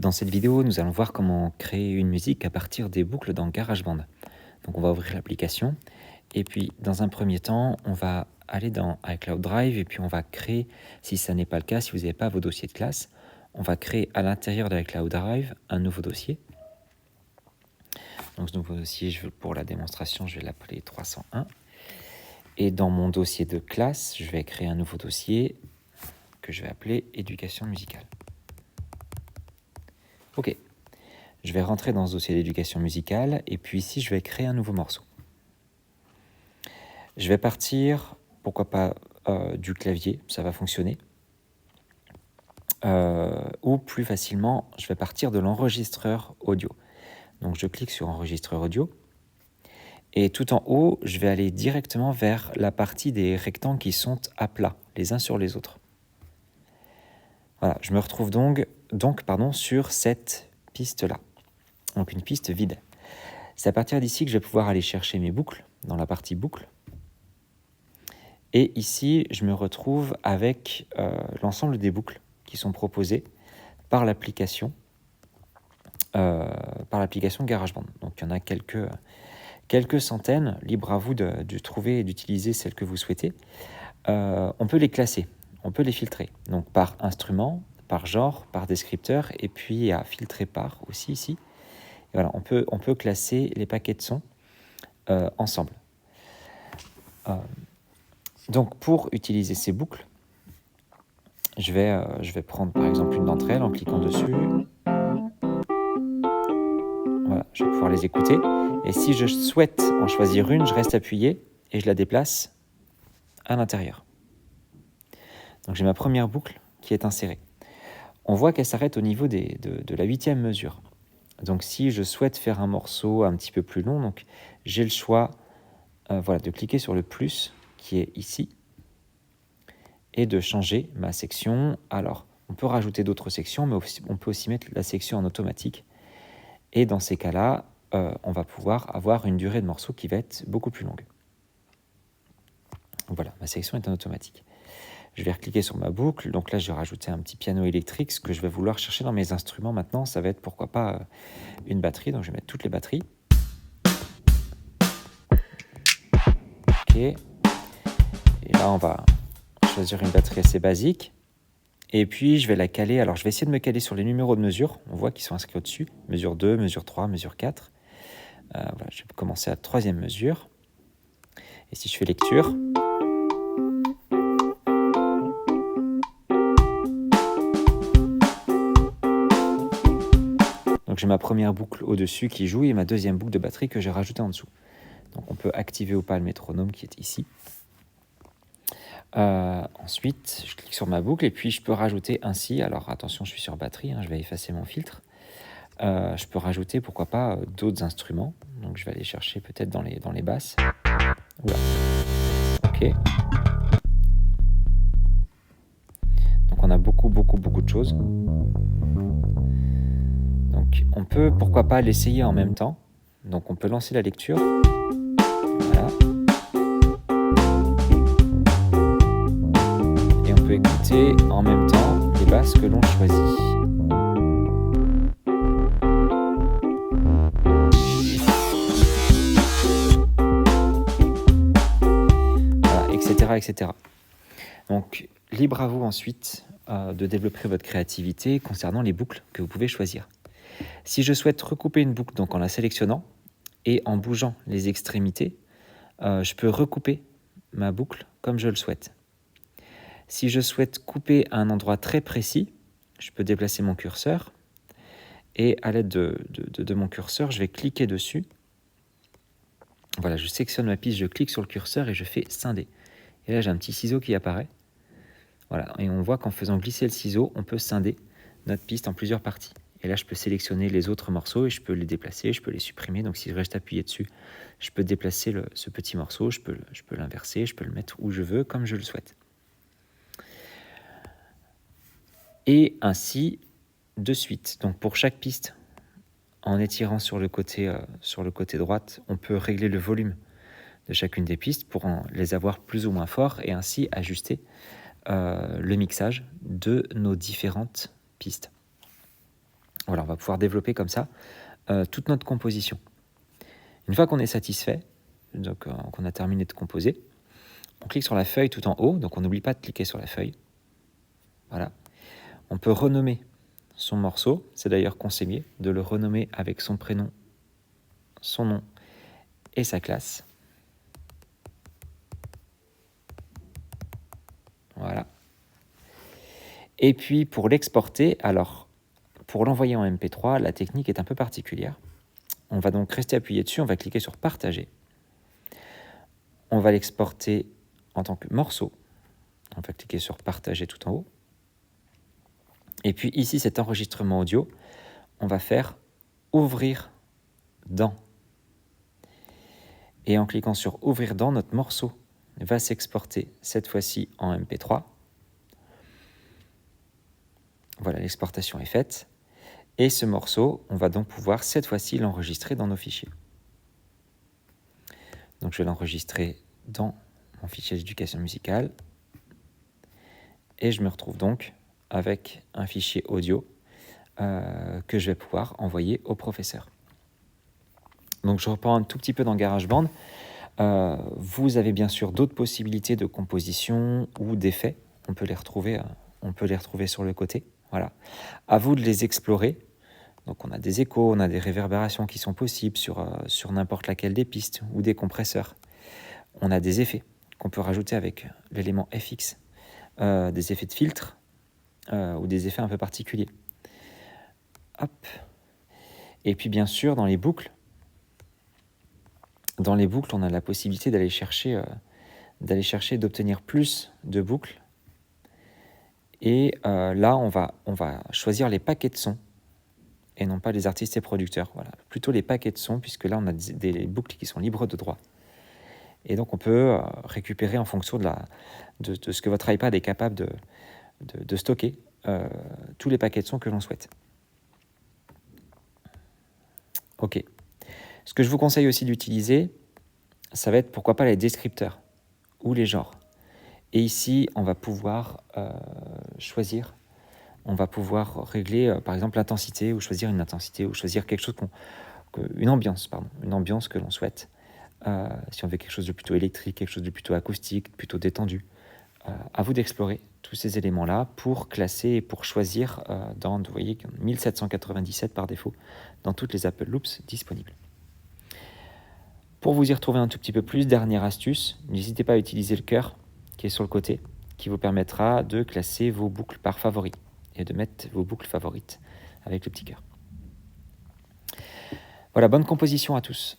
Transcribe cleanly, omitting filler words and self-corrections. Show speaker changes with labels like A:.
A: Dans cette vidéo, nous allons voir comment créer une musique à partir des boucles dans GarageBand. Donc on va ouvrir l'application et puis dans un premier temps, on va aller dans iCloud Drive et puis on va créer, si ça n'est pas le cas, si vous n'avez pas vos dossiers de classe, on va créer à l'intérieur de iCloud Drive un nouveau dossier. Donc ce nouveau dossier, pour la démonstration, je vais l'appeler 301. Et dans mon dossier de classe, je vais créer un nouveau dossier que je vais appeler éducation musicale. Ok, je vais rentrer dans ce dossier d'éducation musicale et puis ici, je vais créer un nouveau morceau. Je vais partir, pourquoi pas, du clavier, ça va fonctionner. Ou plus facilement, je vais partir de l'enregistreur audio. Donc je clique sur enregistreur audio. Et tout en haut, je vais aller directement vers la partie des rectangles qui sont à plat, les uns sur les autres. Voilà, je me retrouve donc sur cette piste-là. Donc une piste vide. C'est à partir d'ici que je vais pouvoir aller chercher mes boucles, dans la partie boucle. Et ici, je me retrouve avec l'ensemble des boucles qui sont proposées par l'application GarageBand. Donc il y en a quelques centaines, libre à vous de trouver et d'utiliser celles que vous souhaitez. On peut les classer, on peut les filtrer, donc par instrument, par genre, par descripteur, et puis à filtrer par aussi ici. Et voilà, on peut classer les paquets de sons ensemble. Donc pour utiliser ces boucles, je vais prendre par exemple une d'entre elles en cliquant dessus. Voilà, je vais pouvoir les écouter. Et si je souhaite en choisir une, je reste appuyé et je la déplace à l'intérieur. Donc j'ai ma première boucle qui est insérée. On voit qu'elle s'arrête au niveau de la 8e mesure. Donc si je souhaite faire un morceau un petit peu plus long, donc j'ai le choix de cliquer sur le plus qui est ici et de changer ma section. Alors on peut rajouter d'autres sections, mais on peut aussi mettre la section en automatique. Et dans ces cas-là, on va pouvoir avoir une durée de morceau qui va être beaucoup plus longue. Voilà, ma section est en automatique. Je vais recliquer sur ma boucle. Donc là, je vais rajouter un petit piano électrique. Ce que je vais vouloir chercher dans mes instruments maintenant, ça va être pourquoi pas une batterie. Donc je vais mettre toutes les batteries. Ok. Et là, on va choisir une batterie assez basique. Et puis, je vais la caler. Alors, je vais essayer de me caler sur les numéros de mesure. On voit qu'ils sont inscrits au-dessus. Mesure 2, mesure 3, mesure 4. Je vais commencer à la 3e mesure. Et si je fais lecture... Donc j'ai ma première boucle au-dessus qui joue et ma deuxième boucle de batterie que j'ai rajoutée en dessous. Donc on peut activer ou pas le métronome qui est ici. Ensuite, je clique sur ma boucle et puis je peux rajouter ainsi, alors attention, je suis sur batterie, je vais effacer mon filtre. Je peux rajouter, pourquoi pas, d'autres instruments. Donc je vais aller chercher peut-être dans les basses. Oula. Ok. Donc on a beaucoup de choses. Donc on peut, pourquoi pas, l'essayer en même temps. Donc on peut lancer la lecture. Voilà. Et on peut écouter en même temps les basses que l'on choisit. Voilà, etc. Donc libre à vous ensuite de développer votre créativité concernant les boucles que vous pouvez choisir. Si je souhaite recouper une boucle, donc en la sélectionnant et en bougeant les extrémités, je peux recouper ma boucle comme je le souhaite. Si je souhaite couper à un endroit très précis, je peux déplacer mon curseur et à l'aide de mon curseur, je vais cliquer dessus. Voilà, je sélectionne ma piste, je clique sur le curseur et je fais scinder. Et là, j'ai un petit ciseau qui apparaît. Voilà, et on voit qu'en faisant glisser le ciseau, on peut scinder notre piste en plusieurs parties. Et là, je peux sélectionner les autres morceaux et je peux les déplacer, je peux les supprimer. Donc, si je reste appuyé dessus, je peux déplacer ce petit morceau, je peux l'inverser, je peux le mettre où je veux, comme je le souhaite. Et ainsi de suite. Donc, pour chaque piste, en étirant sur le côté droite, on peut régler le volume de chacune des pistes pour les avoir plus ou moins forts et ainsi ajuster le mixage de nos différentes pistes. Voilà, on va pouvoir développer comme ça toute notre composition. Une fois qu'on est satisfait, donc qu'on a terminé de composer, on clique sur la feuille tout en haut, donc on n'oublie pas de cliquer sur la feuille. Voilà. On peut renommer son morceau, c'est d'ailleurs conseillé de le renommer avec son prénom, son nom et sa classe. Voilà. Et puis pour l'exporter, alors pour l'envoyer en MP3, la technique est un peu particulière. On va donc rester appuyé dessus, on va cliquer sur partager. On va l'exporter en tant que morceau. On va cliquer sur partager tout en haut. Et puis ici, cet enregistrement audio, on va faire ouvrir dans. Et en cliquant sur ouvrir dans, notre morceau va s'exporter cette fois-ci en MP3. Voilà, l'exportation est faite. Et ce morceau, on va donc pouvoir cette fois-ci l'enregistrer dans nos fichiers. Donc je vais l'enregistrer dans mon fichier d'éducation musicale. Et je me retrouve donc avec un fichier audio que je vais pouvoir envoyer au professeur. Donc je reprends un tout petit peu dans GarageBand. Vous avez bien sûr d'autres possibilités de composition ou d'effets. On peut les retrouver sur le côté. Voilà. À vous de les explorer. Donc on a des échos, on a des réverbérations qui sont possibles sur n'importe laquelle des pistes ou des compresseurs. On a des effets qu'on peut rajouter avec l'élément FX, des effets de filtre ou des effets un peu particuliers. Hop. Et puis bien sûr, dans les boucles, on a la possibilité d'aller chercher, d'obtenir plus de boucles. Et là, on va choisir les paquets de sons et non pas les artistes et producteurs. Voilà, plutôt les paquets de sons, puisque là, on a des boucles qui sont libres de droit. Et donc, on peut récupérer en fonction de ce que votre iPad est capable de stocker tous les paquets de sons que l'on souhaite. OK. Ce que je vous conseille aussi d'utiliser, ça va être pourquoi pas les descripteurs ou les genres. Et ici, on va pouvoir choisir, on va pouvoir régler par exemple l'intensité ou choisir une intensité ou choisir quelque chose une ambiance que l'on souhaite. Si on veut quelque chose de plutôt électrique, quelque chose de plutôt acoustique, plutôt détendu. À vous d'explorer tous ces éléments-là pour classer et pour choisir vous voyez, 1797 par défaut dans toutes les Apple Loops disponibles. Pour vous y retrouver un tout petit peu plus, dernière astuce, n'hésitez pas à utiliser le cœur qui est sur le côté, qui vous permettra de classer vos boucles par favoris et de mettre vos boucles favorites avec le petit cœur. Voilà, bonne composition à tous.